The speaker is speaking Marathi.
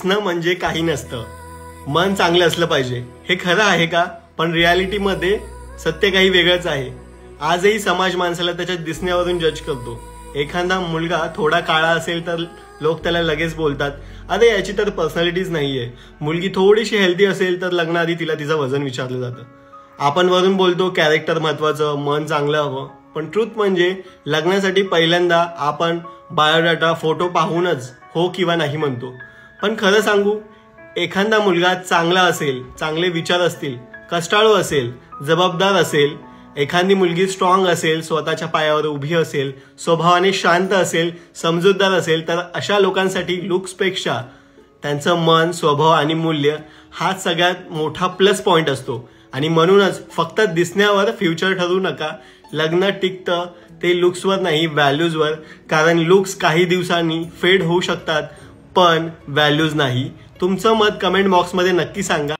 दिसणं म्हणजे काही नसतं, मन चांगलं असलं पाहिजे हे खरं आहे का? पण रियालिटीमध्ये सत्य काही वेगळंच आहे. आजही समाज माणसाला त्याच्या दिसण्यावरून जज करतो. एखादा मुलगा थोडा काळा असेल तर लोक त्याला लगेच बोलतात, अरे याची तर पर्सनॅलिटीच नाहीये. मुलगी थोडीशी हेल्दी असेल तर लग्नाआधी तिला तिचं वजन विचारलं जातं. आपण वरून बोलतो कॅरेक्टर महत्वाचं, मन चांगलं हवं. पण ट्रूथ म्हणजे लग्नासाठी पहिल्यांदा आपण बायोडाटा फोटो पाहूनच हो किंवा नाही म्हणतो. पण खरं सांगू, एखादा मुलगा चांगला असेल, चांगले विचार असतील, कष्टाळू असेल, जबाबदार असेल, एखादी मुलगी स्ट्रॉंग असेल, स्वतःच्या पायावर उभी असेल, स्वभावाने शांत असेल, समजूतदार असेल, तर अशा लोकांसाठी लुक्सपेक्षा त्यांचं मन, स्वभाव आणि मूल्य हा सगळ्यात मोठा प्लस पॉइंट असतो. आणि म्हणूनच फक्त दिसण्यावर फ्युचर ठरवू नका. लग्न टिकतं ते लुक्सवर नाही, व्हॅल्यूजवर. कारण लुक्स काही दिवसांनी फेड होऊ शकतात, पण व्हॅल्यूज नाही. तुमचं मत कमेंट बॉक्समध्ये नक्की सांगा.